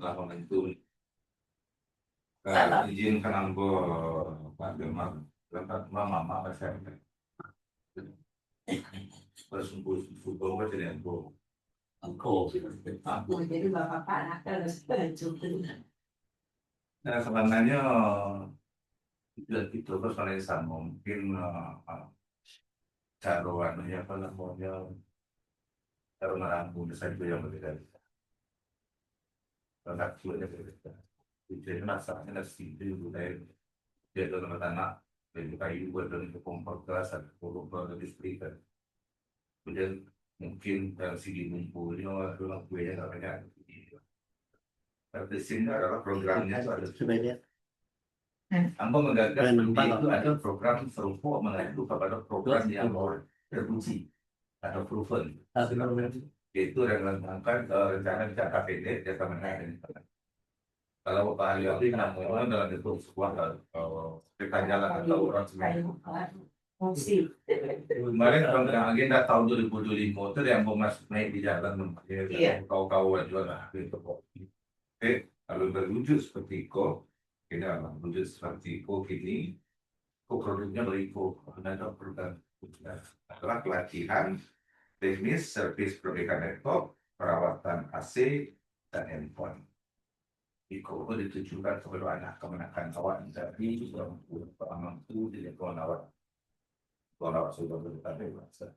lapangan itu izinkan anggo Pak Demar tempat mama saya bersumpul football jadi anggo Jadi bapak anak harus setuju. nah sebenarnya tidak gitu terus kalau sama mungkin cara warnanya apa namanya cara merangkum saya itu yang berbeda karena sudah berbeda jadi masalahnya dari situ budaya dia dalam tanah dan juga ibu dan itu kompor keras atau kompor listrik kemudian mungkin dari segi ngumpulnya adalah gue yang namanya di sini adalah programnya itu ada Sebenarnya Ambo menggagas itu ada program serupa mengadu kepada program yang teruji atau proven itu mengembangkan rencana jangka pendek jangka menengah kalau Pak Ali namanya dalam itu sebuah peta jalan atau orang Fungsi. kemarin program agenda tahun 2025 itu yang mau masuk naik di jalan kau-kau juga lah gitu kalau berwujud seperti kita berwujud seperti kini produknya berikut ada program adalah pelatihan teknis servis perbaikan laptop perawatan AC dan handphone Iko ditujukan kepada anak kemenakan awak tapi mampu jadi kawan awak sudah bertambah bahasa.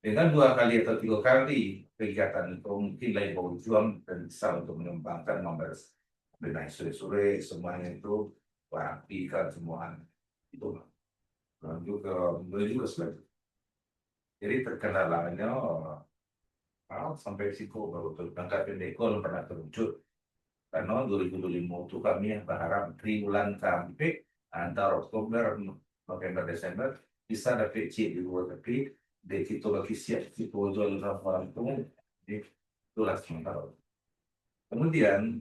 Dengan 2 kali atau 3 kali kegiatan itu mungkin lain berjuang dan bisa untuk mengembangkan benahi sore-sore semuanya itu rapikan semua itu menuju ke selanjutnya. Jadi terkendalanya sampai risiko baru jangka pendek kalau pernah terwujud karena 2025 itu kami berharap triwulan sampai antara Oktober November Desember bisa dapat C di luar negeri dan kita lagi siap kita jual laporan itu itulah sementara. Kemudian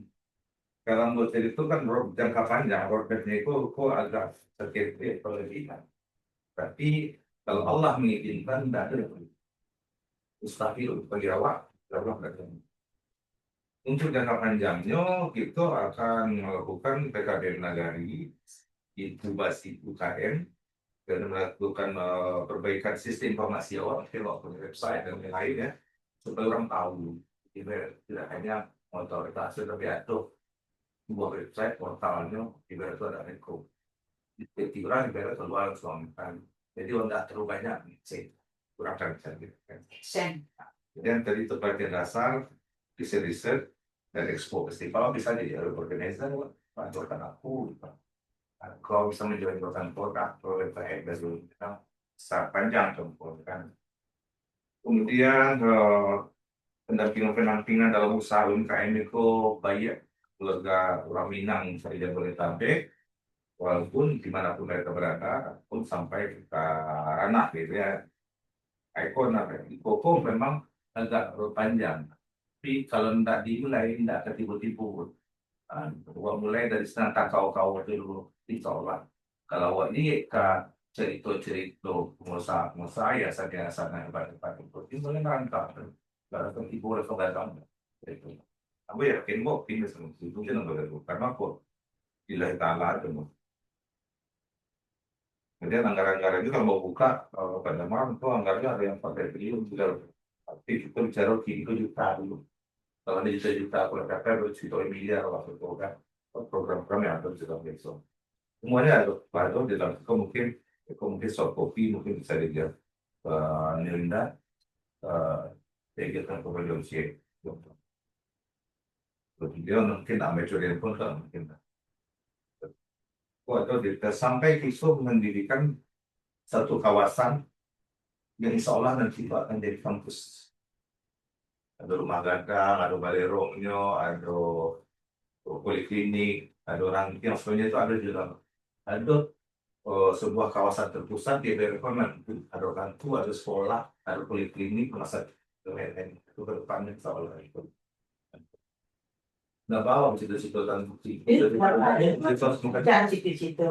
dalam hotel itu kan jangka panjang roadmapnya itu kok agak sedikit berlebihan. Tapi kalau Allah mengizinkan tidak ada mustahil bagi awak untuk jangka panjangnya kita akan melakukan PKBM Nagari inkubasi UKM dan melakukan perbaikan sistem informasi awal website dan lain-lainnya supaya orang tahu tidak hanya otoritas tapi ada sebuah website portalnya ibarat itu ada rekor orang ibarat keluar suamikan jadi tidak terlalu banyak sih kurang kan dan tadi itu bagian dasar riset dan expo festival bisa jadi organizer bantuan aku kalau bisa menjadi produk proyek dari sangat panjang kan kemudian pendampingan dalam usaha UMKM itu banyak keluarga orang Minang saja boleh tampil walaupun dimanapun mereka berada pun sampai ke ranah gitu ya ikon Koko memang agak panjang tapi kalau tidak dimulai tidak ketipu-tipu mulai dari senang kau dulu ditolak kalau ini ke cerita pengusaha ya saya sana hebat itu boleh merangkap kalau ketipu oleh saudara itu aku yakin kok ini itu jangan begitu karena kok Ilahi Ta'ala itu kemudian anggaran-anggaran itu kalau mau buka pada malam itu anggarannya ada yang pakai triliun sudah tapi kita bicara itu juta dulu kalau ada juta kalau kata juta miliar waktu itu kan program-program yang ada sudah besok semuanya ada di dalam mungkin soft copy mungkin bisa dilihat Nilinda kegiatan promosi kemudian mungkin amatir pun mungkin atau sampai kita mendirikan satu kawasan yang insya Allah nanti itu akan jadi kampus ada rumah gagang, ada balai romnya, ada poliklinik, ada orang yang sebenarnya itu ada juga ada sebuah kawasan terpusat di Berkonan ada orang tua, ada sekolah, ada poliklinik, masa lain-lain itu ke depannya insya Allah itu nggak bawa situ-situ dan bukti Jangan situ-situ.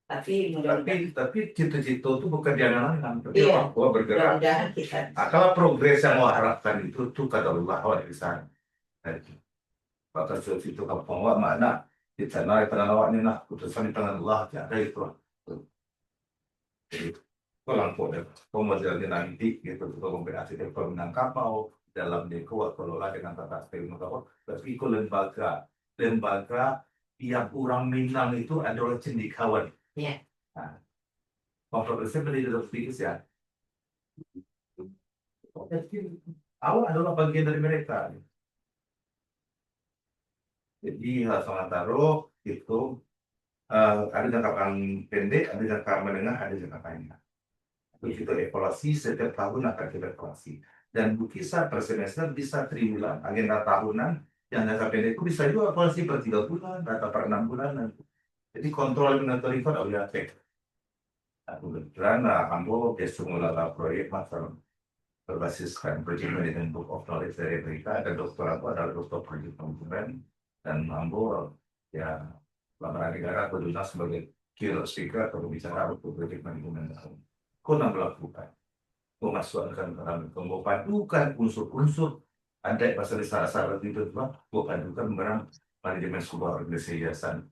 Tapi mudah-mudahan Tapi cita-cita itu bukan diangan-angan, tapi Iya. orang tua bergerak. mudah-mudahan kita Nah, kalau progres yang mau harapkan itu tuh kata Allah wa di sana. Bahkan sesuatu itu kampung awak mana di sana di tangan awak ni nak putusan di tangan Allah tiada itu. Jadi kalau kau dah kau modelnya nanti gitu kau kombinasi dengan permainan kapal dalam dia kuat kelola dengan tata style kapal. Tapi itu lembaga yang orang Minang itu adalah cendikawan. Iya. Nah, kontroversi menjadi sedikit ya. Awak adalah bagian dari mereka. Jadi Salat Taruh itu ada jangka pendek, ada jangka menengah, ada jangka panjang. Begitu evaluasi setiap tahun akan kita evaluasi. Dan kisah per semester bisa triwulan, agenda tahunan yang jangka pendek itu bisa juga evaluasi per 3 bulan, atau per 6 bulan. Jadi kontrol monitoring itu udah cek. Nah, kebetulan Ambo biasa mengelola proyek masalah berbasiskan project management book of knowledge dari Amerika. Dan dokter aku adalah dokter project management, dan Ambo ya lamaran negara berdunia sebagai keynote speaker atau pembicara untuk project management. Kau nak melakukan memasukkan dalam memadukan unsur-unsur ada pasal syarat-syarat itu memadukan mengenai manajemen sebuah organisasi yayasan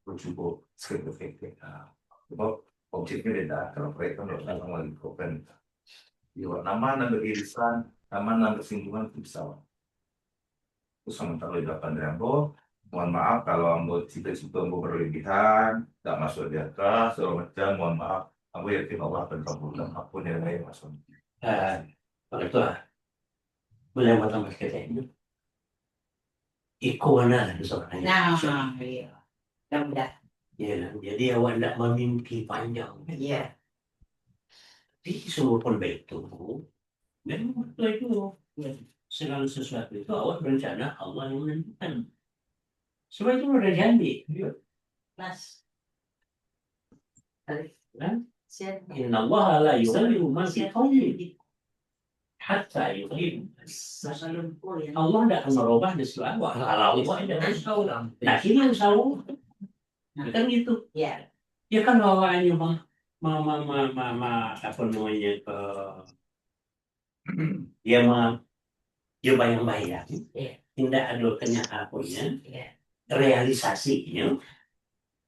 cukup signifikan. Sebab objeknya beda kalau mereka melakukan melakukan nama irisan, nama bersinggungan itu bisa. Terus sementara di 8 mohon maaf kalau ambo cita-cita ambo berlebihan, tidak masuk di atas, segala macam, mohon maaf. Aku yakin Allah akan kabulkan apapun yang lain masuk. Pak Ketua, boleh mau tambah sekali ini? Ikonan sebenarnya. Nah, iya. Mudah. Ya, jadi awak tidak memimpi panjang. Iya. Tapi semua pun begitu. Dan betul itu. Iya. Segala sesuatu itu awak berencana Allah yang menentukan. Semua itu udah janji. Mas. Kan? Siap. Inna Allah la yughayyiru ma bi qaumin hatta yughayyiru. Allah tidak akan merubah sesuatu. Kalau Allah tidak tahu. Nah, ini yang salah. Kan gitu. Iya. Ya kan awalnya apa namanya ya bayang-bayang. Iya. Tidak ada kenyataannya, Iya. realisasinya.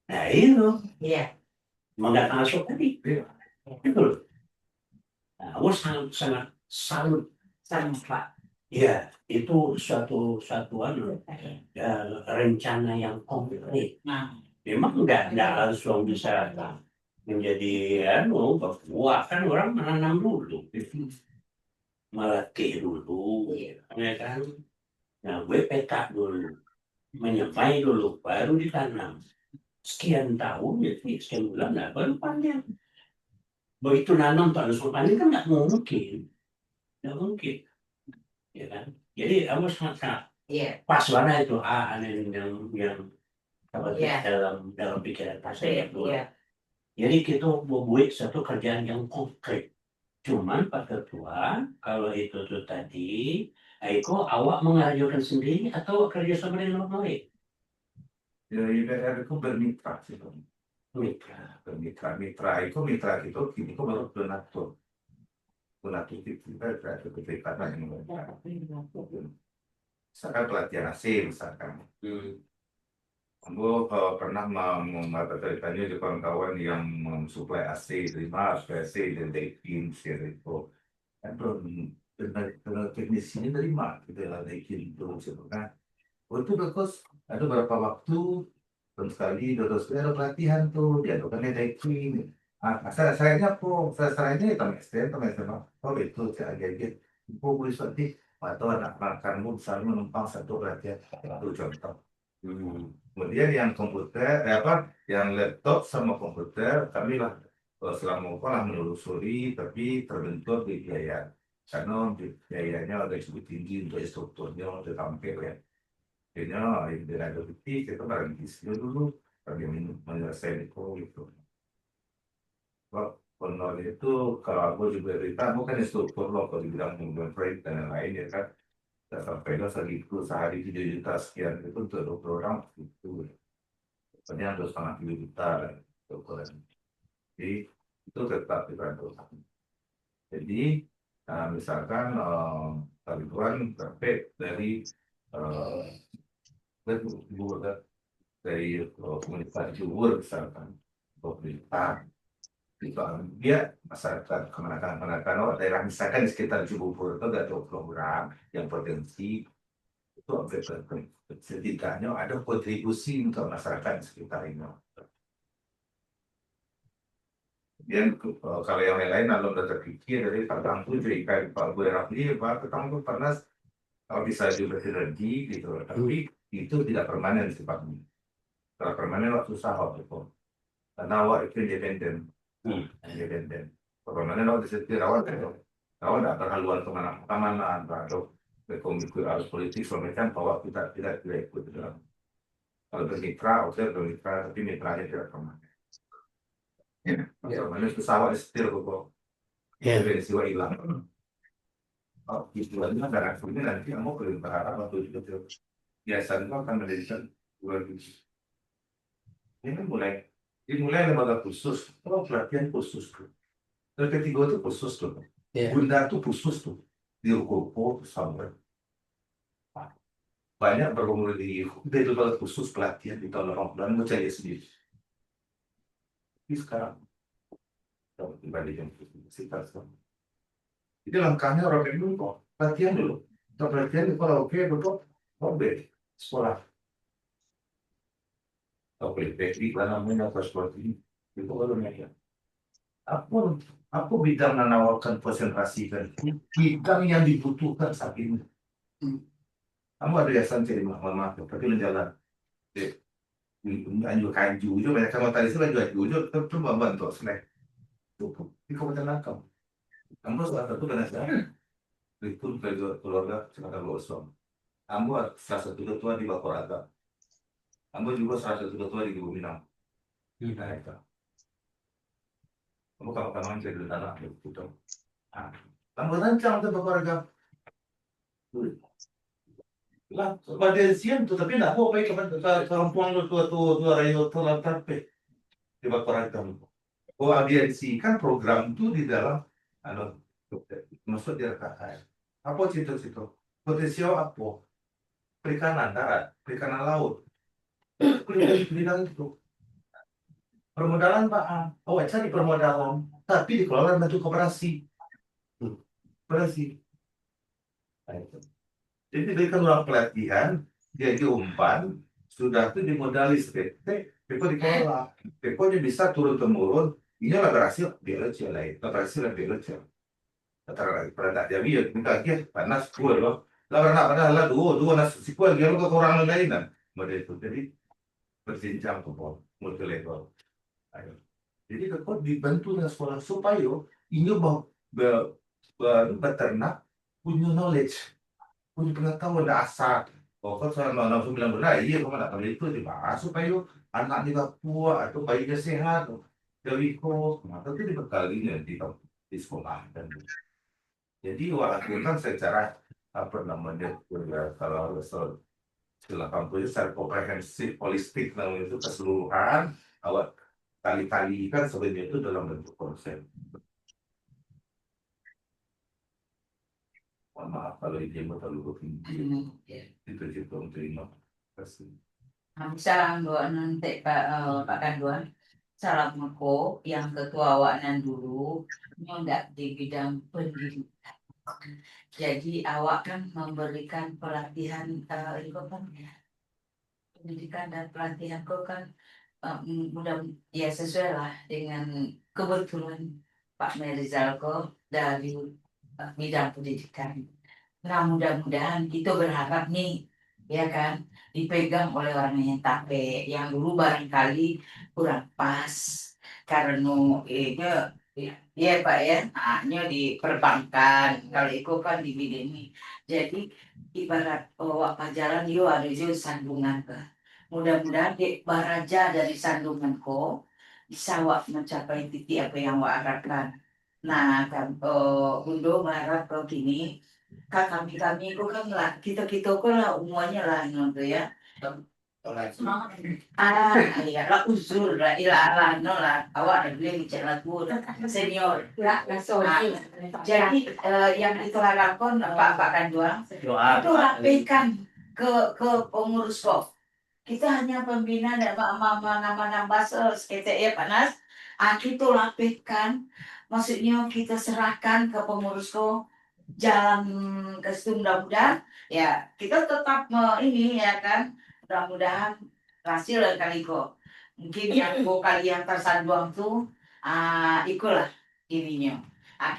Nah itu. Iya. Nggak masuk tadi. Itu loh. Nah, aku sangat salut Sama Pak. ya itu suatu rencana yang konkret. Nah. Memang nggak langsung bisa menjadi Papua kan orang menanam dulu, melatih dulu, ya kan. Nah, gue peta dulu, menyemai dulu, baru ditanam. Sekian tahun, jadi sekian bulan, nah, baru panen. Begitu nanam tak langsung panen kan nggak mungkin, ya kan. Jadi kamu sangat Iya. pas mana itu yang apa Iya. dalam pikiran saya itu. Iya. Jadi kita membuat satu kerjaan yang konkret. Cuman Pak Ketua, kalau itu tuh tadi, Aiko awak mengajukan sendiri atau kerja sama dengan orang lain? Ya, IPR itu bermitra sih. Mitra. Mitra itu mitra kita kini itu baru donatur. Donatur itu kita keterikatan yang misalkan pelatihan AC misalkan. Aku pernah mempertanya di kawan-kawan yang mensuplai AC dari Mars, AC dari Daikin, itu kan dengan teknisi ini dari mana kita Daikin itu kan. Itu bagus. Ada beberapa waktu dan sekali ada pelatihan tuh diadakan Daikin. Sayangnya itu oh itu saya gadget. Aku boleh seperti atau anak makanmu misalnya menumpang satu pelatihan itu contoh. Kemudian yang komputer, yang laptop sama komputer, kami lah selama lah menelusuri, tapi terbentur di biaya. Karena biayanya agak cukup tinggi untuk instrukturnya, untuk tampil ya. Akhirnya yang ada bukti, kita barang isi dulu, kami menyelesaikan itu gitu. Honor itu, kalau aku juga cerita, bukan instruktur loh, kalau dibilang menggunakan proyek dan lain-lain ya kan. Dan sampai segitu sehari 7 juta sekian itu untuk 20 orang itu. Pokoknya 2,5 juta ukuran. Jadi itu tetap dibantu. Jadi misalkan bantuan terkait dari eh, dari komunitas Jubur misalkan pemerintah itu dia masyarakat kemana-mana oh, daerah misalkan di sekitar Cibubur itu ada program yang potensi itu setidaknya ada kontribusi untuk masyarakat di sekitar ini. Kemudian kalau yang lain kalau udah terpikir dari Pak Tangku cerita Pak Bu Rafi Pak Tangku pernah kalau bisa juga sinergi gitu tapi itu tidak permanen sifatnya. Kalau permanen waktu susah waktu itu karena awak itu independen. Independen. Permanen waktu itu awak tidak berhaluan kemana-mana atau berkomunikasi arus politik semacam bahwa kita tidak ikut dalam. Kalau bermitra, oke bermitra tapi mitranya tidak permanen. Permanen pesawat setir kok. Bensiwa hilang. Oh, tujuannya dan akhirnya nanti kamu berharap waktu itu biasanya akan mendirikan 2 ini dimulai lembaga khusus, kalau pelatihan khusus tuh. Dan ketiga itu khusus tuh. Bunda tuh khusus tuh di Rukopo sampai banyak bergumul di lembaga khusus pelatihan di tahun 80 dan mencari sendiri. Tapi sekarang kalau dibandingkan kita sekarang. Jadi langkahnya orang dulu kok pelatihan dulu. Untuk pelatihan kalau oke betul, oke sekolah. Atau teknik lah namanya atau seperti itu kalau ya. Aku bidang menawarkan konsentrasi kan bidang yang dibutuhkan saat ini. Kamu ada yayasan cari maaf tapi menjalan. Anjur kanju itu banyak kamu tadi sih baju anju itu terus membantu snack. Di kabupaten Langkang. Kamu salah satu penasaran. Itu keluarga sekitar Losong. Kamu salah satu ketua di Bakorata. Kamu juga salah satu ketua di Guminang. Nah, itu. Kamu kawan-kawan jadi tanah itu. Kamu rancang tuh keluarga. Lah, pada siang tuh tapi nak mau pergi ke kampung lu tua rayu tua lantape di Bakorata. Oh, audiensi kan program itu di dalam anu maksud dia KKN. Apa situ-situ? Potensial apa? Perikanan darat, perikanan laut. Bidang itu. Permodalan Pak, oh cari permodalan, tapi dikelola bentuk koperasi. Koperasi. Nah, itu. Jadi diberikan ruang pelatihan, dia diumpan, sudah itu dimodali PT, Peko dikelola. Peko dia bisa turun-temurun, ini lah berhasil, biar aja lain. Berhasil lah biar aja. Pada jadi ya minta dia panas kuat loh. Lah karena lah dua nas si kuat dia lo kekurangan lain kan. Model itu jadi berjenjang tuh multi level. Ayo. Jadi kau dibantu dengan sekolah supaya ini beternak punya knowledge, punya pengetahuan dasar. Oh, kau selama 69 bulan, iya kau nak tahu itu dibahas supaya anak di Papua atau bayinya sehat. Jadi kau, maka itu dibekali di sekolah dan jadi walaupun kan secara apa namanya kalau soal 80 secara komprehensif holistik namanya itu keseluruhan awal kali-kali kan sebenarnya itu dalam bentuk konsep. Mohon maaf kalau ini terlalu tinggi. Itu juga terima kasih. Salam doa nanti Pak Kanduan. Salam meko yang ketua wanan dulu nyondak di bidang pendidikan. Jadi awak kan memberikan pelatihan itu kan pendidikan dan pelatihan kau kan mudah ya sesuai lah dengan kebetulan Pak Merizal kau dari bidang pendidikan. Nah mudah-mudahan kita berharap nih ya kan dipegang oleh orang yang tape yang dulu barangkali kurang pas karena ini ya Pak ya hanya di perbankan kalau itu kan di bidang ini jadi ibarat apa jalan yo ada juga sandungan ke mudah-mudahan di baraja dari sandungan ko bisa wak mencapai titik apa yang wak harapkan nah kan Undo berharap kalau gini kami itu kan lah kita kok lah umumannya lah gitu ya Iya lah uzur lah ilah no lah awak ada beli bicara lagu senior. Jadi yang kita harapkan Pak Kanduang itu rapikan ke pengurus kok. Kita hanya pembina dan nama-nama seketek ya panas. Kita rapikan, maksudnya kita serahkan ke pengurus kok jalan ke situ mudah-mudahan ya kita tetap ini ya kan mudah-mudahan hasil kali kok mungkin yang kalian tersanduang tuh ikulah ininya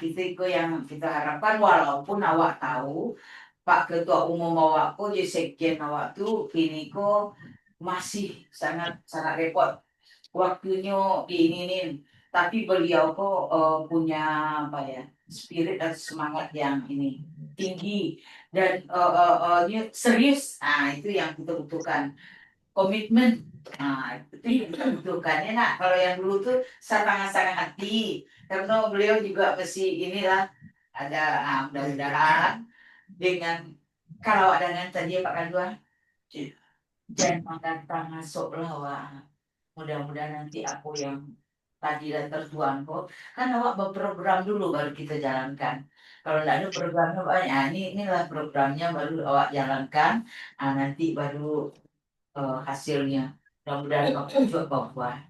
kita yang kita harapkan walaupun awak tahu Pak Ketua Umum awak kok jadi sekjen awak tuh ini kok masih sangat sangat repot waktunya diinin tapi beliau kok punya apa ya spirit dan semangat yang ini tinggi dan serius itu yang kita butuhkan komitmen itu yang kita butuhkan ya kalau yang dulu tuh sangat-sangat hati karena beliau juga mesti inilah ada mudah-mudahan dengan kalau ada dengan tadi Pak Kanduan jangan makan masuk lah wah mudah-mudahan nanti aku yang tadi dan tertuan kok kan awak berprogram dulu baru kita jalankan kalau tidak ada programnya banyak inilah programnya baru awak jalankan nanti baru hasilnya mudah-mudahan Bapak juga bahwa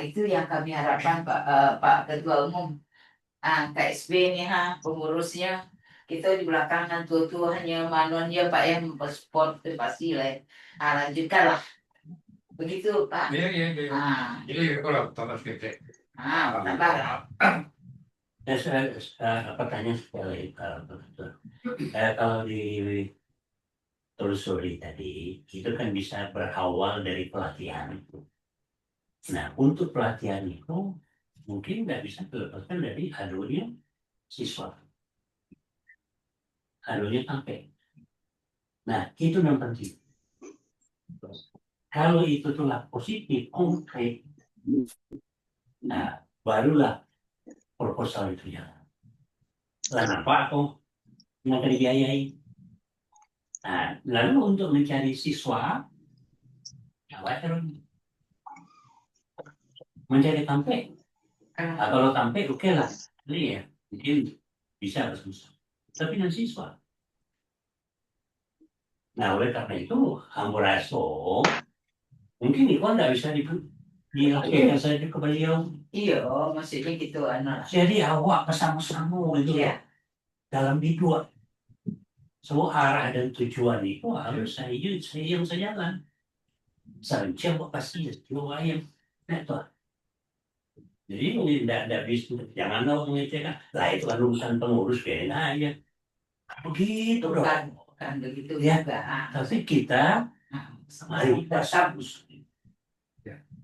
itu yang kami harapkan Pak Ketua Umum KSB ini pengurusnya kita di belakangan tua-tua hanya manuannya Pak yang sport pasti lah lanjutkanlah begitu Pak. Iya. Jadi kalau tambah sedikit. Tambah. Saya pertanyaan sekali kalau di telusuri tadi itu kan bisa berawal dari pelatihan itu. Nah untuk pelatihan itu mungkin nggak bisa dilepaskan dari halunya siswa, halunya sampai. Nah itu yang penting. Kalau itu telah positif, konkret, nah barulah proposal itu jalan. Kenapa aku nggak dibiayai? Nah, lalu untuk mencari siswa, mencari tampe. Kalau tampe oke lah, ini ya mungkin bisa susah. Tapi dengan siswa. Nah oleh karena itu, Amburaso mungkin itu nggak bisa dilakukan saja ke beliau. Iya, maksudnya gitu Jadi awak bersama-sama gitu dalam hidup. Semua arah dan tujuan itu harus saya yang sejalan. Saja pasti dua yang network. Jadi tidak bisa jangan tahu mengecekan. Lah itu kan urusan pengurus kayaknya aja. Begitu dong. Kan begitu ya. juga. Tapi kita mari kita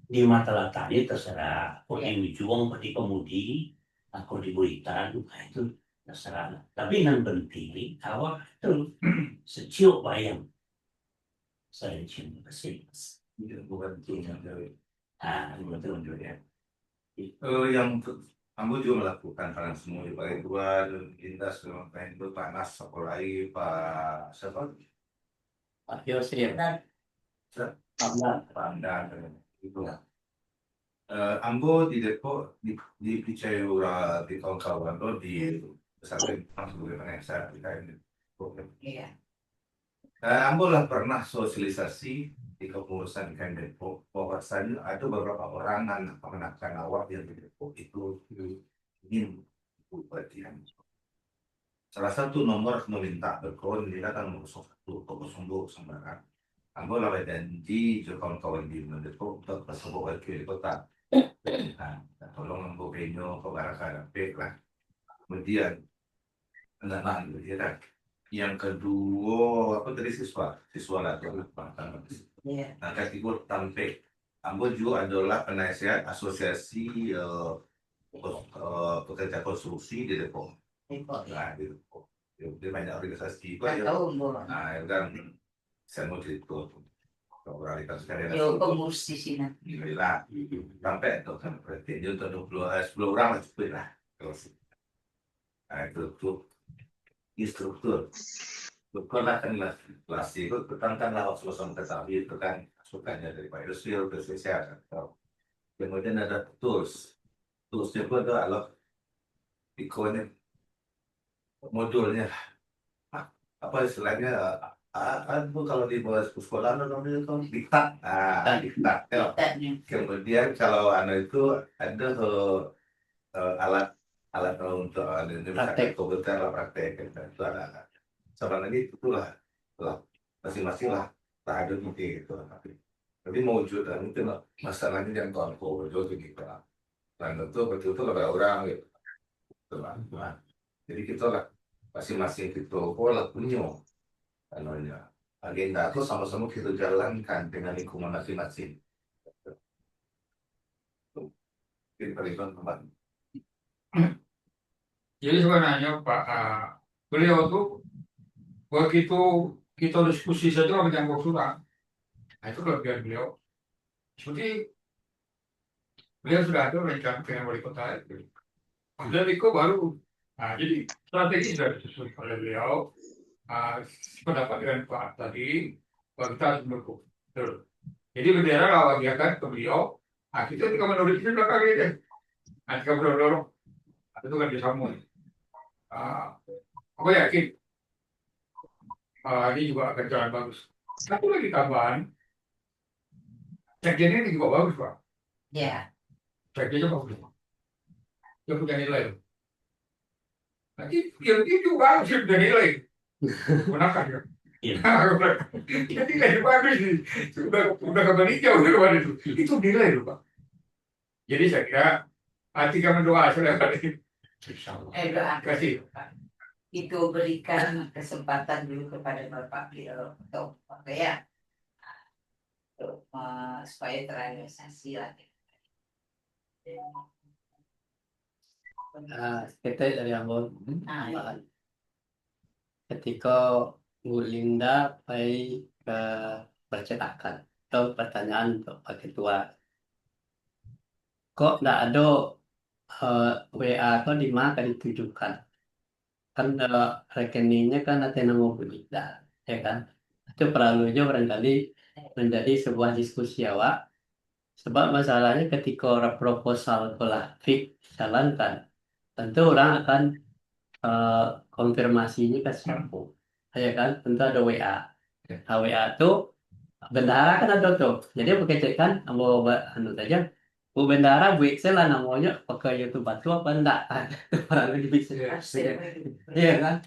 di mata latari terserah. Kau yang juang pada kemudi, aku diberikan itu terserah. Tapi yang penting awak itu secium bayang. Saya cium kasih. Bukan yang dari. Betul juga. Yang Ambo juga melakukan hal yang semua di Balai Dua dan lintas dengan itu Pak Nas Sakolai Pak siapa? Pak Yosef dan Pandan itu. Ambo di Depok di Picayura di kawan-kawan lo di pesantren sebagai penasihat di KM. Iya. Ambo lah pernah sosialisasi di kepengurusan ikan Depok bahwasanya ada beberapa orang menakan awak yang di Depok itu ingin pelatihan. Salah satu nomor meminta berkawan dia kan nomor 1 02 sembarang. Ambo lah janji kawan-kawan di Depok untuk bersama wakil di kota. Tolong Ambo penyo ke Baraka lah. Kemudian anak-anak itu ya. Yang kedua apa tadi siswa lah nah ketiga tampe Ambo juga adalah penasihat asosiasi pekerja konstruksi di Depok. Nah di Depok dia banyak organisasi itu ya. Nah kan saya mau cerita realitas sekalian pengurus di sini lah sampai itu kan berarti dia untuk 10 orang lah cukup lah. Nah itu struktur. Bukanlah kan kelas itu kan lawak suasana ketahui itu kan masukannya dari Pak Yusril ke saya. Kemudian ada toolsnya itu adalah ikonnya, modulnya, apa istilahnya, kan bu kalau di bawah sekolah namanya itu diktat, diktat ya. Diktatnya. Kemudian kalau itu ada alat alat untuk ini misalkan komputer lah praktek itu ada. Sama lagi itulah masing-masing lah tak ada gitu. Tapi mau wujud dan mungkin masalahnya yang tahun wujud gitu lah. Dan itu betul-betul ada orang gitu. Nah, jadi kita lah masing-masing itu pola punya anunya agenda itu sama-sama kita jalankan dengan lingkungan masing-masing. Jadi perhitungan tempat. Jadi sebenarnya Pak, beliau tuh begitu kita diskusi saja dengan Bang Surat, nah itu kelebihan beliau. Seperti beliau sudah ada rencana dengan wali kota itu. Dan Riko baru, nah jadi strategi sudah disusun oleh beliau. Pendapat dengan Pak tadi, bahwa kita harus mendukung. Betul. Jadi bendera kalau bagiakan ke beliau, nah kita juga menurut itu belakang aja. Nah kita dorong, itu kan disambung. Aku yakin ini juga akan jalan bagus. Satu lagi tambahan, sekjennya ini juga bagus Pak. Ya. Sekjennya bagus. Dia punya nilai. Nanti yang itu bagus dia punya nilai. Gunakan ya. Iya. Jadi nilai bagus nih. Udah kembali jauh dari mana itu. Itu nilai loh Pak. Jadi saya kira ketika mendoa sudah kali. Doa. Kasih. Itu berikan kesempatan dulu kepada Bapak beliau untuk apa ya, untuk supaya terrealisasi lagi. Kita dari Ambon. Nah, Ketika Bu Linda pergi ke percetakan atau pertanyaan untuk Pak Ketua, kok tidak ada WA atau di mana kan ditujukan? Kan rekeningnya kan ada nama Bu Linda, ya kan? Itu perlunya barangkali menjadi sebuah diskusi awak. Sebab masalahnya ketika orang proposal telah fix jalankan, tentu orang akan konfirmasinya ke siapa, ya kan? Tentu ada WA. Nah, WA itu bendahara kan ada tuh. Jadi pakai kan, mau anu saja. Bu bendahara bu Excel lah namanya, pakai YouTube batu apa enggak? Orang lebih bisa. Iya kan?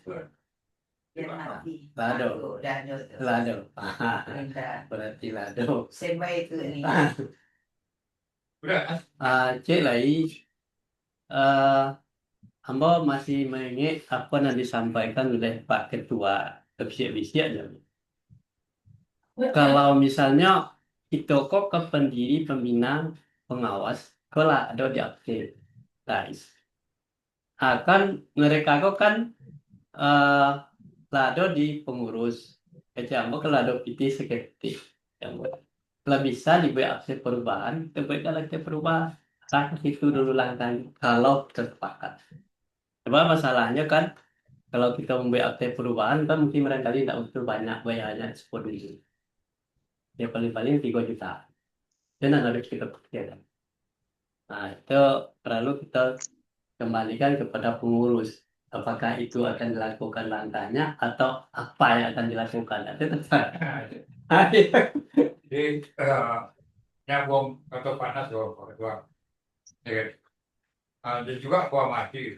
yang mati. Lado. Lado. Lado. Benda. Berarti lado. Semua itu ini. Udah. Cik lagi. Hamba masih mengingat apa yang disampaikan oleh Pak Ketua bisik-bisik aja. Kalau misalnya itu kok ke pendiri pembina pengawas, kalau ada di aktif, guys, akan mereka kok kan lado di pengurus, kecamatan kalau ada PT sekretaris, yang kalau bisa dibuat aktif perubahan, terbaikkan aktif perubahan, rakyat itu dulu langkah kalau terpakat. Sebab masalahnya kan kalau kita membuat aktif perubahan kan mungkin barangkali tidak betul banyak bayarnya 10 ribu. Ya paling-paling 3 juta. Dan harus kita pikirkan. Nah itu perlu kita kembalikan kepada pengurus. Apakah itu akan dilakukan langkahnya atau apa yang akan dilakukan? Itu tetap. Jadi nyambung atau panas loh Pak Ketua. Ya. Dan juga aku amati.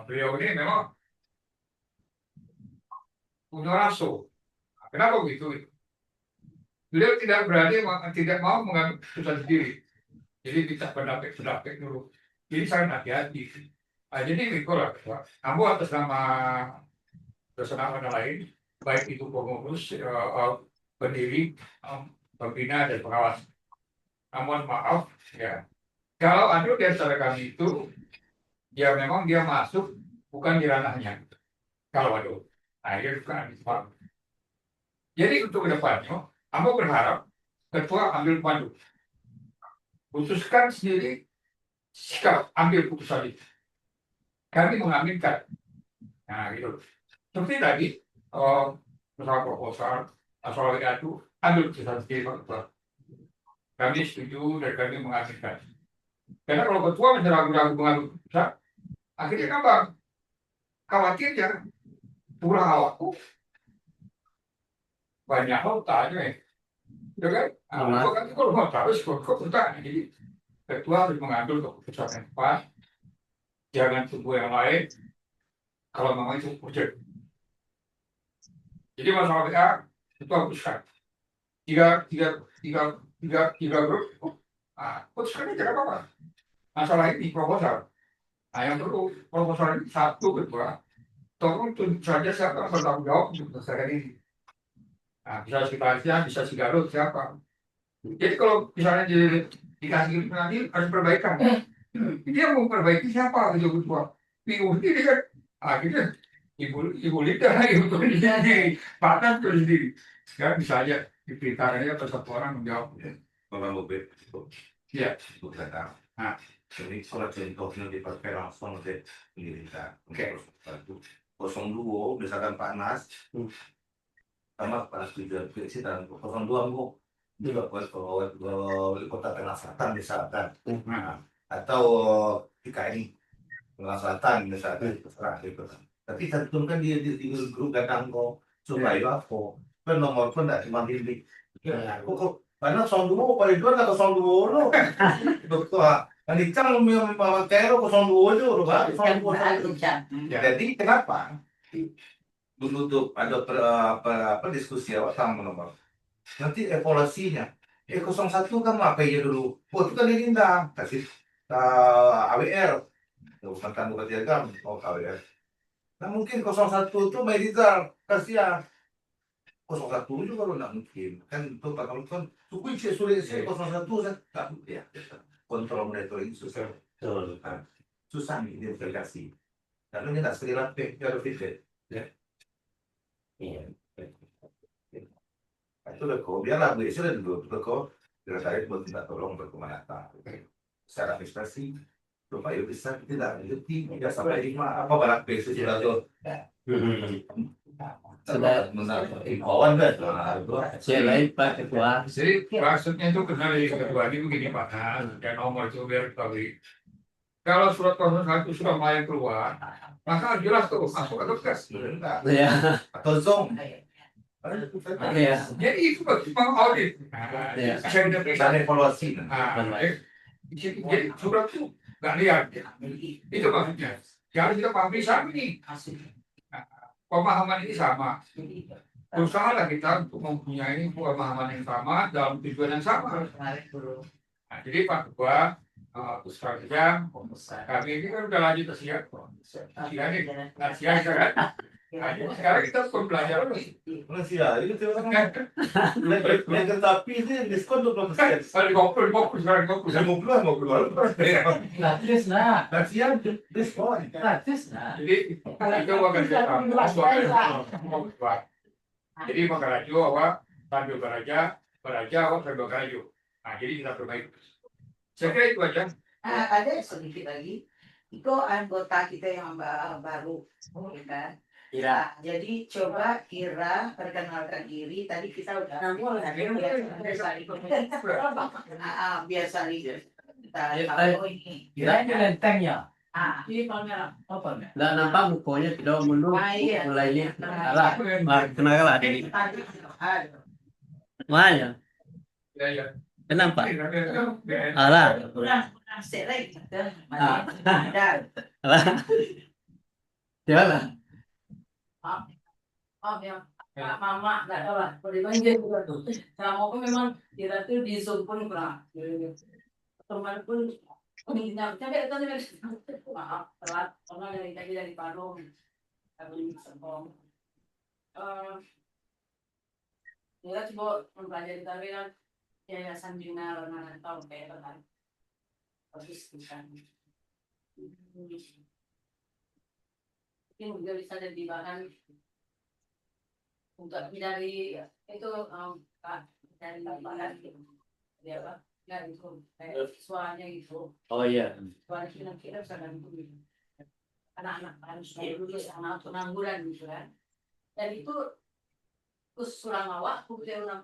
Beliau ini memang punya rasul. Kenapa begitu? Beliau tidak berani, tidak mau mengambil keputusan sendiri. Jadi kita pendapat dulu. Jadi sangat hati-hati. Jadi itulah, kamu atas nama lain, baik itu pengurus, pendiri, pembina dan pengawas. Namun maaf, ya, kalau ada di antara kami itu, ya memang dia masuk bukan di ranahnya. Kalau ada, nah ini bukan di. Jadi untuk kedepannya, aku berharap ketua ambil pandu, khususkan sendiri sikap ambil putusan itu. Kami mengaminkan. Nah gitu. Seperti tadi, masalah proposal, soal WA itu ambil keputusan sendiri Pak Ketua. Kami setuju dan kami mengakseskan. Karena kalau ketua masih ragu-ragu mengambil keputusan, akhirnya kan Bang, khawatirnya kurang awakku banyak hal tanya ya kan? Kalau mau tahu kok bertanya. Jadi ketua harus mengambil keputusan yang tepat, jangan tunggu yang lain. Kalau memang itu urgent. Jadi masalah WA itu hapuskan. Tiga grup. Putuskan aja apa-apa. Masalah ini proposal. Yang perlu proposal ini satu kedua. Tolong tunjuk saja siapa yang bertanggung jawab untuk menyelesaikan ini. Bisa sekitarnya, bisa si Garut siapa. Jadi kalau misalnya dikasih nanti harus perbaikan. Dia mau perbaiki siapa gitu ketua. Bingung sendiri kan. Akhirnya ibu Lida lagi untuk sendiri. Panas itu sendiri. Ya bisa aja diperintahkan aja atau satu orang menjawab. Bapak Bobe, Iya. bukan tahu. Nah. Jadi kalau contohnya dipakai langsung oleh pemerintah. Oke. 02 misalkan Pak Nas, sama Pak Nas juga dan 02 Bu juga buat wali kota Tangerang Selatan misalkan, atau IKN Tangerang Selatan misalkan terserah gitu. Tapi tentukan di grup gadang kok supaya apa? Kan nomor pun tidak cuma ini. Karena sound dulu paling dua atau sound dulu, betul. Anicang membawa kero 02 itu, jadi kenapa? Dulu tuh ada diskusi awal sama nomor. Nanti evaluasinya. 01 kan apa ya dulu? Itu kan ditindak, kasih AWR, bukan tanggung jawab AWR. Nah mungkin 01 itu medical kasihan. 01 juga kalau nggak mungkin kan itu kalau kan suku sulit sih 01 kan nggak mungkin ya kontrol monitoring susah. Betul. Susah nih identifikasi. Karena ini nggak sekali lagi ada feedback ya. Iya. Itu udah kok biarlah bu sudah dulu kok kita tarik buat minta tolong berkemanatan secara administrasi supaya bisa tidak mengerti tidak sampai lima apa barang basic sudah tuh Sudah imbauan kan lain Pak Ketua. Jadi maksudnya itu benar dari ketua ini begini Pak Nas, dan nomor itu biar kita beri. Kalau surat 01 sudah mulai keluar, maka jelas tuh masuk atau gas. Ya. Atau zong. Ya. Jadi itu memang audit. Ya. Saya udah Dan evaluasi. Jadi surat itu nggak lihat. Itu maksudnya. Jadi kita pahami sama ini. Pemahaman ini sama. Berusahalah kita untuk mempunyai pemahaman yang sama dalam tujuan yang sama. Nah, jadi Pak Ketua, sekarang kami ini kan udah lanjut siap. Siap kan? Sekarang kita pembelajaran. Manusia itu tapi ini diskon 20%. Sekarang Mau keluar. Gratis nah. Kasihan diskon. Gratis nah. Jadi itu bekerja sama. Jadi Makaraju awak sambil beraja awak sambil Makaraju. Nah jadi kita perbaiki. Saya kira itu aja. Ada sedikit lagi. Itu anggota kita yang baru, kan? Ira. Jadi coba Ira perkenalkan diri. Tadi kita udah biasa kita tahu ini. Ira ini lenteng ya. Ini pamer apa? Nggak nampak mukanya tidak mundur. Mulai ini. Alah. Kenal diri. Mana? Ya. Kenapa? Alah. Kurang selek gitu. Ada. Alah. Jalan. Oh ya, Pak Mama nggak tahu lah. Kalau dipanggil kamu pun memang kita tuh di Zoom pun kurang. Teman pun sampai maaf telat karena dari tadi dari Parung kami sempong. Kita coba mempelajari tapi kan yayasan bina tahu kayak apa habis bukan. Mungkin juga bisa jadi bahan untuk dari itu dari bahan ya apa dari itu suaranya gitu. Oh iya. Suara kita bisa bantu anak-anak harus lulus anak pengangguran gitu kan. Dan itu sulang awak, kemudian orang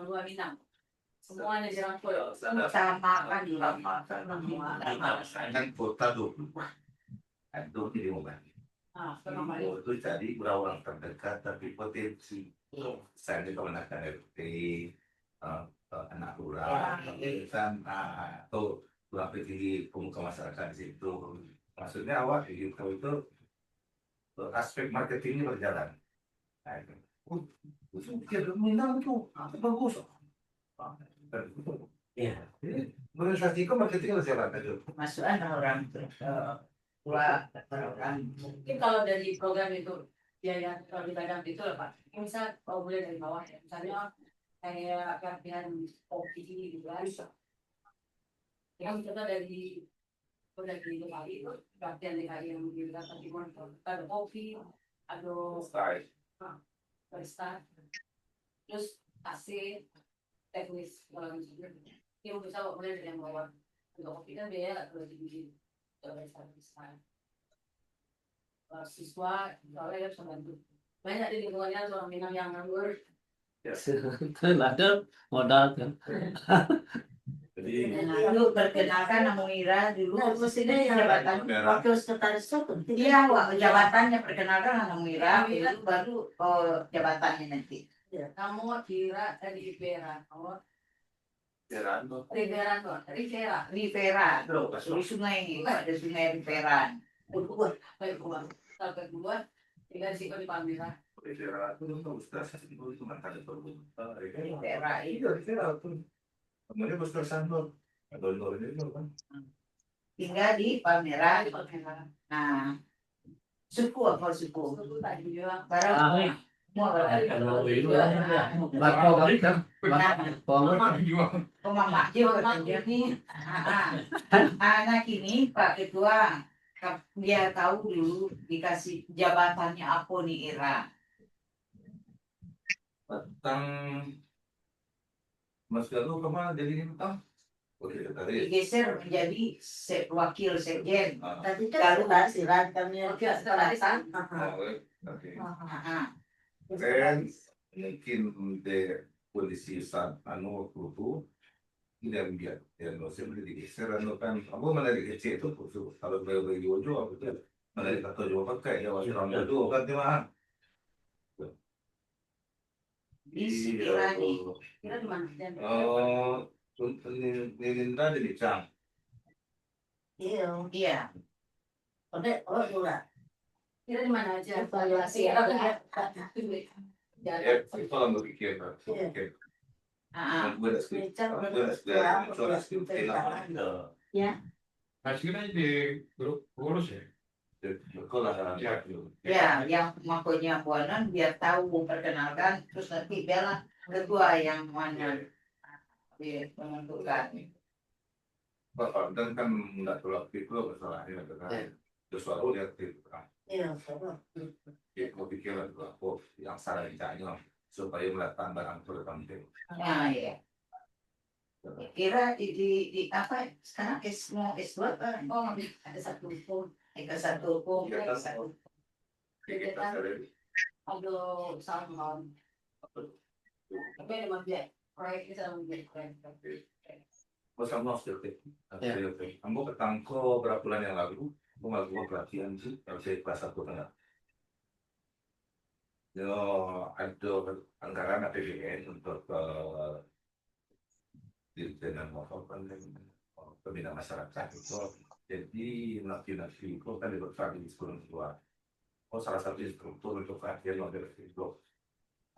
dua Minang. Semuanya dirangkul. Sama kan sama semua. Kan kota 20 itu jadi mobil. Itu jadi orang terdekat tapi potensi. Saya ini kemenakan RT, anak lurah, kan atau lurah petinggi pemuka masyarakat di situ. Maksudnya awak itu aspek marketingnya berjalan. Nah, itu pikir Minang itu bagus. Ya. Organisasi itu marketingnya berjalan aja. Masukan orang dua orang. Mungkin kalau dari program itu biaya kalau dibayar itu lah Pak. Misal kalau boleh dari bawah ya. Misalnya kayak pelatihan kopi gitu kan. Yang kita dari DKI itu pelatihan DKI yang diberikan timur ada kopi, ada barista, terus AC, teknis kalau misalnya yang bisa mulai dari yang bawah. Untuk kopi kan biaya nggak terlalu tinggi. Siswa soalnya ya bisa bantu banyak di lingkungannya orang Minang yang nganggur Ada modal kan. Jadi dulu perkenalkan nama Mira dulu mestinya jabatan wakil sekretaris itu dia jabatannya perkenalkan nama Mira dulu baru jabatannya nanti kamu Kira dari Rivera kamu Rivera di sungai ini ada sungai Rivera kedua tinggal sih di Palmera Rivera namanya Boston Sandor. Kan? tinggal di Palmera. Nah, suku apa suku? Barang mau Kalau itu lapor kali kan. Mama juga ini anak ini Pak Ketua dia tahu dulu dikasih jabatannya apa nih Ira Tentang Mas Galuh kemana jadi ini Oke, tadi. digeser menjadi wakil sekjen. Tadi kan silat kami Oke, sekarang. Oke. Dan mungkin di kondisi saat waktu itu tidak biar dosen digeser kan aku menarik kecil itu kalau bagi Jojo aku tuh menarik atau Jojo pakai ya waktu orang itu kan cuma Di Sekirani. kira di mana? Nindra jadi Cang. Iya. Dulu. Kira di mana aja? Evaluasi Ya, Itu kalau berpikir, berpikir. Gue udah Hasilnya di grup urus ya. ya, yang makanya buanan biar tahu memperkenalkan terus nanti biarlah ketua yang mana menentukan. Bapak dan kan nggak terlalu itu masalahnya kan. Joshua Ro lihat itu kan. Iya, sama. Dia mau pikir apa yang salah dicanya supaya melihat barang itu penting. Nah, ya. Kira di apa sekarang S2 kan? Oh, ada satu hukum, satu hukum, satu kegiatan, ada sama. Tapi ada mafia proyek sama proyek. Sama seperti Ambo ketangko berapa bulan yang lalu, aku melakukan pelatihan sih, kalau saya kelas 1 tengah. Ada anggaran APBN untuk dengan pembina masyarakat itu. Jadi nafi itu kan diberkati di sekolah tua. Salah satu instruktur untuk pelatihan model blok.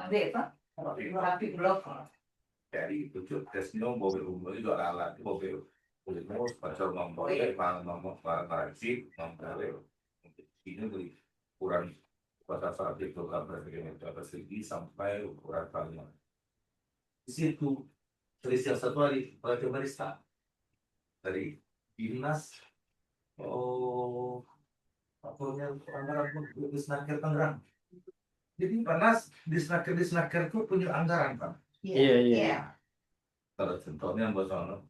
Tapi apa? Rapi blok. Dari tujuh tesnya mobil umum juga alat mobil umum pasal nomor marasi nomor ini beli ukuran pada saat itu berapa segi sampai ukuran palma. Di situ selisih satu hari pelatih barista dari dinas apanya anggaran disnaker Tangerang. Jadi panas disnaker itu punya anggaran Pak. Iya. Kalau contohnya bahasa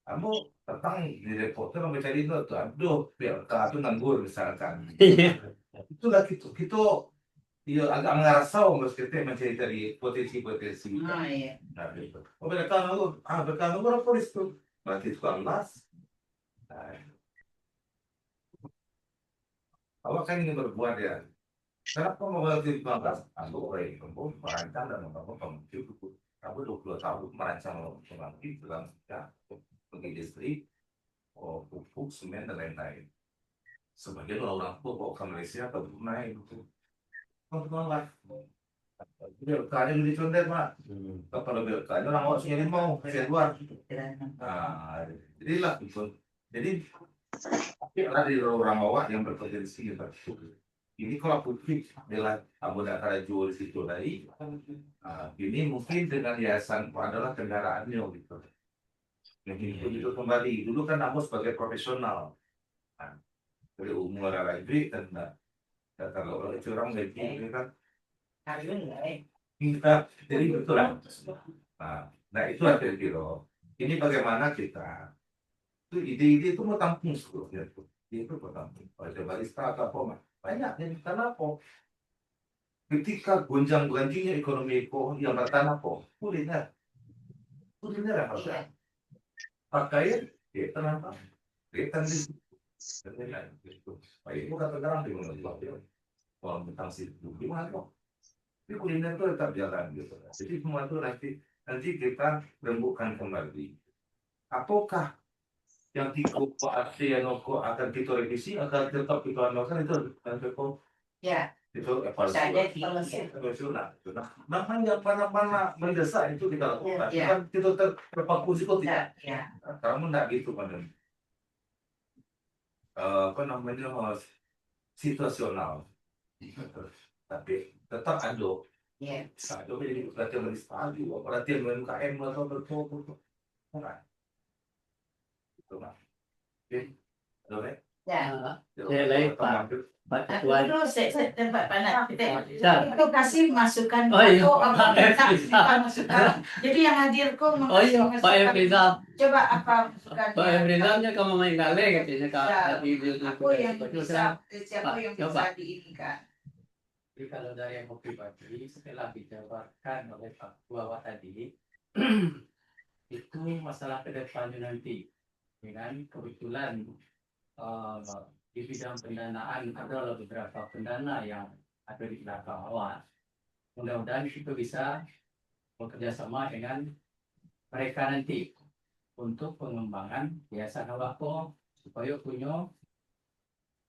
kamu datang di reporter sampai cari itu aduh PLK itu nganggur misalkan. Itulah kita Iya agak ngerasa bos kita mencari potensi-potensi. Ah, iya. Nah, gitu. Oh, mereka berapa itu? Berarti itu kelas. Nah, awak kan ingin berbuat ya. Kenapa mau berarti 15? Aku orang yang merancang dan membangun pemimpin itu. Aku 20 tahun merancang pemimpin dalam ya, industri, pupuk, semen dan lain-lain. Sebagian orang tua bawa ke Malaysia ke Brunei itu. Menolak. Biarkan dulu dicondet mak. Kalau biarkan orang awak sendiri mau saya luar. Nah, jadilah itu. Jadi ada di orang awak yang berpotensi gitu. Ini kalau putih adalah anggota Karajo di situ tadi. Ini mungkin dengan yayasan adalah kendaraannya gitu. Jadi itu kembali dulu kan aku sebagai profesional. Nah, dari umur lagi dan kalau curang gaji kan kita jadi betul lah. Nah itu ada kilo. Ini bagaimana kita itu ide-ide itu mau tampung sebelumnya tuh. Itu mau tampung. Ada barista atau apa banyak yang karena apa? Ketika gonjang ganjingnya ekonomi yang bertanah apa? Kuliner yang harus pakaian ya kenapa? Kita di itu kata orang di mana kalau tentang situ gimana kok? Ini kuliner itu tetap jalan gitu. Jadi semua itu nanti kita rembukan kembali. Apakah yang tiku Asianoko akan kita revisi akan tetap kita anukan itu nanti kok Ya, itu bisa evaluasi. jadi. Nah, namanya mana mendesak itu kita lakukan. Ya. Kan kita terfokus itu tidak. Ya. Kamu enggak gitu pada apa namanya situasional. Tapi tetap ada. Ya. Ada jadi latihan lebih stabil, latihan UMKM atau betul. Nah, itu mah. Oke, boleh. Ya. Saya lagi Pak Aku Ketua. dulu saya tempat panas kita Ya. itu kasih masukan Oh iya, aku Pak kita masukan. Jadi yang hadir kok Oh iya, Pak Efrizal. coba apa masukannya? Pak Efrizalnya kamu main gale katanya Kak. Ya. Tadi di Aku yang bisa siapa Pak, yang coba. bisa diinikan. Jadi kalau dari yang pribadi setelah dijabarkan oleh Pak Ketua tadi itu masalah kedepannya nanti dengan kebetulan di bidang pendanaan ada beberapa pendana yang ada di belakang awal. Mudah-mudahan kita bisa bekerja sama dengan mereka nanti untuk pengembangan yayasan Awako supaya punya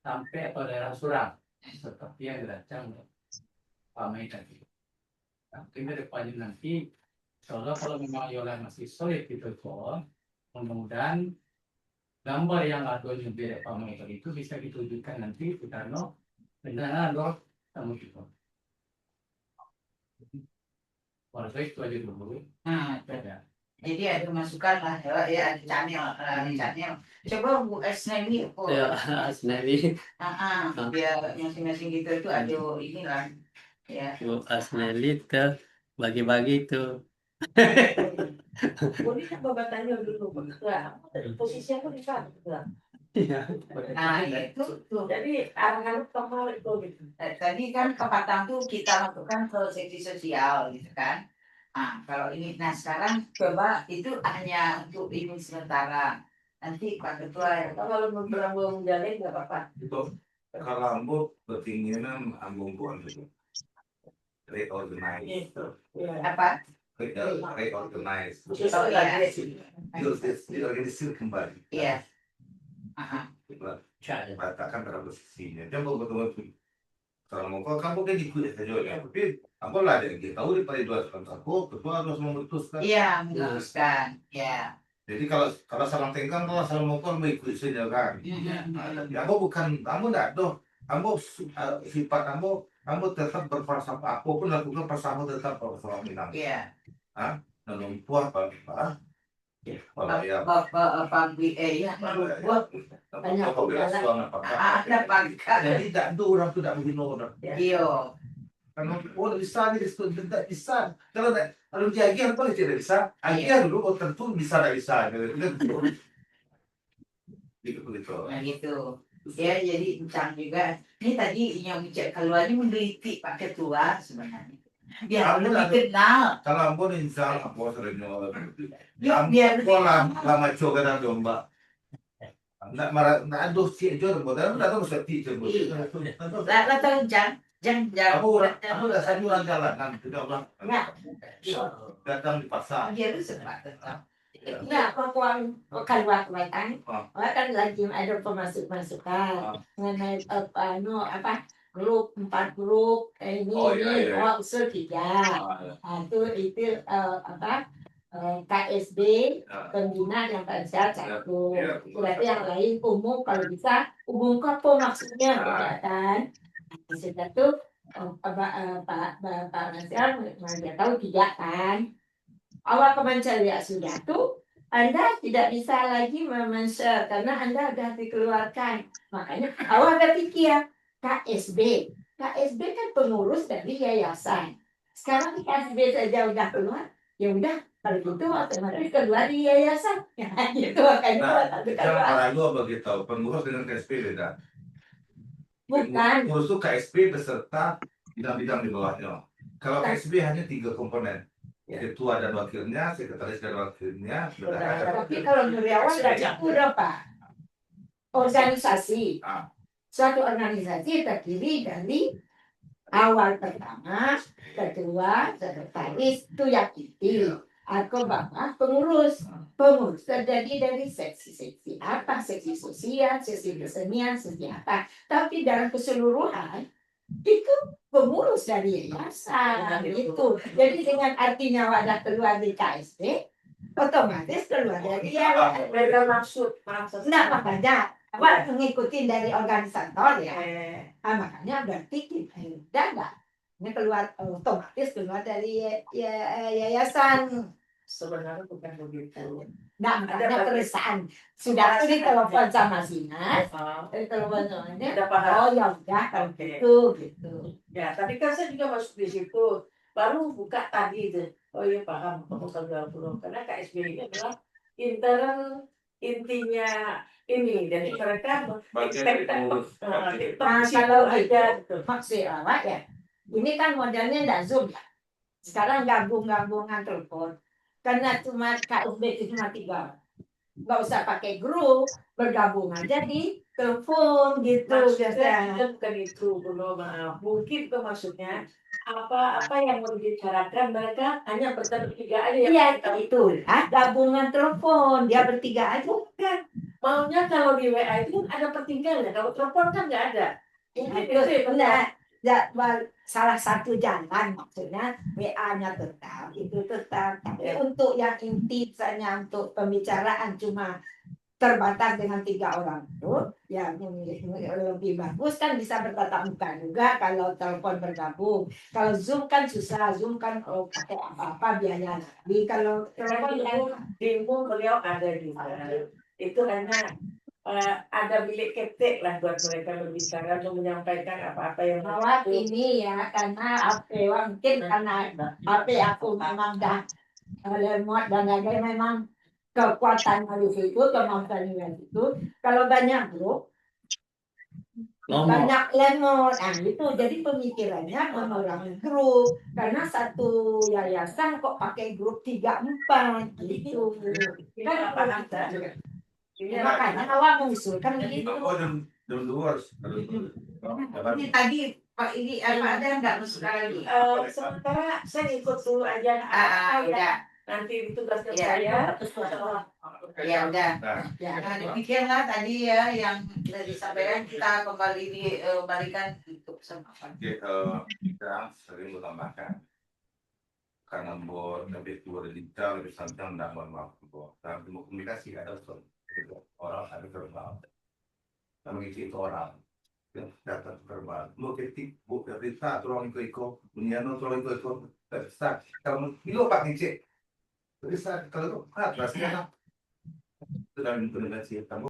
sampai atau daerah surang seperti yang dirancang Pak Mai tadi. Nah, mungkin depannya nanti, insya Allah kalau memang Yola masih solid gitu kok, mudah-mudahan gambar yang ada di beda Pak Mai tadi itu bisa ditujukan nanti karena pendanaan loh kamu itu. Warga itu aja dulu. Nah, Ya. jadi ada masukan lah ya ada channel. Coba Bu Asnawi Ya, Asnawi. biar masing-masing gitu itu ada inilah ya. Bu Asnawi tuh bagi-bagi tuh. Boleh tak bapak tanya dulu Pak? Posisi aku di sana. Iya. Nah itu tuh. Jadi arahan tokoh itu gitu. Tadi kan kepatang tuh kita lakukan ke seksi sosial gitu kan. Nah kalau ini, nah sekarang coba itu hanya untuk ini sementara. Nanti Pak Ketua ya. Kalau mau menjalin nggak apa-apa. Itu kalau ambo berkeinginan ambo buat itu reorganize, Apa? reorganize, Khusus Oh, iya. diorganisir kembali. Iya. Katakan pada posisinya. Coba betul-betul. Kalau mau kamu kan ikut saja ya. Tapi apa lah yang kita tahu daripada 2 tahun aku ketua harus memutuskan. Iya memutuskan. Ya. Jadi kalau salam tengkang kalau salam mokor mengikuti saja kan. Kamu bukan kamu tidak doh. Kamu sifat kamu tetap berfalsafah. Apapun lakukan bersama tetap bersama Minang. Iya. Nanti puas apa? Kalau ya. Bapak ya. Buat Banyak ada pangkat. Jadi tidak ada orang tu tidak mungkin orang. Iya. Kalau orang bisa ni tidak bisa. Kalau dia agian apa tidak bisa? Agian dulu tentu bisa tidak bisa. Gitu. Nah gitu. Ya, jadi encang juga. Ini tadi yang bicara keluarnya menggelitik Pak Ketua sebenarnya. Biar Aku lebih tak- kenal. Kalau ampun insya Allah aku sering Yuk, biar lebih lama coba dan domba. Nak marah, nak aduh sih jual modal, nak tahu seperti itu. lah tahu jangan Aku udah sayuran jalan kan, sudah bang. Nah. Datang di pasar. Dia lu sempat tetap. Nah, perempuan keluar kebaikan, Ah. kan lagi ada pemasukan mengenai grup 4 grup ini Oh, iya, iya. awal usul 3. Itu KSB pembina yang pancasila satu. Iya. Berarti yang lain umum kalau bisa umum apa maksudnya kan? Sudah tuh Pak Nasir dia tahu 3 kan. Awal kementerian sudah tuh Anda tidak bisa lagi memenser karena Anda sudah dikeluarkan. Makanya awal berpikir KSB. KSB kan pengurus dari yayasan. Sekarang KSB saja udah keluar, ya udah kalau gitu otomatis keluar di yayasan. Ya, gitu makanya Nah, waktu jangan keluar. ragu begitu. Pengurus dengan KSP beda. Bukan. Pengurus itu KSP beserta bidang-bidang di bawahnya. Kalau KSB hanya 3 komponen. Ketua dan wakilnya, sekretaris dan wakilnya, Tapi kalau dari awal sudah udah Pak. Organisasi. Ah. Suatu organisasi terdiri dari awal pertama, ketua, sekretaris, itu yang inti. Atau bawah pengurus. Pengurus terdiri dari seksi-seksi apa, seksi sosial, seksi kesenian, seksi apa. Tapi dalam keseluruhan itu pengurus dari yayasan itu. Jadi dengan artinya wadah keluar di KSP, otomatis keluar dari yayasan. Beda maksud. Nah makanya awak mengikuti dari organisator ya. Makanya berarti kita udah enggak. Ini keluar otomatis keluar dari yayasan. Sebenarnya bukan begitu. Nah, makanya keresahan. Sudah ditelepon sama Sinas, ditelepon sama ini. Udah paham. Oh ya udah kalau Oke. gitu. Ya, tadi kan saya juga masuk di situ. Baru buka tadi itu. Oh iya paham. Pasal 20. Karena KSB ini adalah intinya ini. Jadi mereka Bagian pengurus. Nah, kalau gitu, maksud awak ya, ini kan modelnya nggak Zoom ya. Sekarang gabung-gabungan telepon. Karena cuma KSB itu cuma 3. Nggak usah pakai grup, bergabung aja di telepon gitu. Maksudnya Biasanya. bukan itu, Bruno, maaf. Mungkin itu maksudnya apa yang mau dibicarakan mereka hanya bertiga aja. Iya itu gabungan telepon dia bertiga aja. Kan maunya kalau di WA itu kan ada pertinggalan, kalau telepon kan nggak ada. Itu benar. Ya, salah satu jalan maksudnya WA-nya tetap itu tetap. Tapi untuk yang inti misalnya untuk pembicaraan cuma terbatas dengan 3 orang itu, yang lebih bagus kan bisa bertatap muka juga kalau telepon bergabung. Kalau Zoom kan susah, Zoom kan pakai apa-apa biaya lagi. Kalau telepon kan Demo beliau ada di sana. Itu hanya ada bilik ketik lah buat mereka berbicara untuk menyampaikan apa-apa yang awak ini ya karena HP mungkin karena HP aku memang dah lemot dan lain memang kekuatan dari situ kemampuan dari situ. Kalau banyak grup banyak lemot, itu jadi pemikirannya mengurangi grup karena satu yayasan kok pakai grup 3-4 gitu. Kan paham. makanya awak mengusulkan begitu. Oh, jam 2 harus. Ini tadi Pak ini apa ada nggak masuk lagi? Sementara saya ikut dulu aja. Udah. Nanti tugasnya Ya. saya. Ya udah. Nah, Ya. Nah, demikianlah tadi ya yang sudah disampaikan, kita kembali dibalikan untuk sama. Oke, kita sering menambahkan karena buat lebih tua digital lebih santai tidak maaf buat tapi mau komunikasi ada orang ada verbal kami itu orang yang datang verbal mau ketik buka berita tolong ikut punya tolong ikut start kalau itu pak ngecek terus kalau itu rasanya sudah komunikasi kamu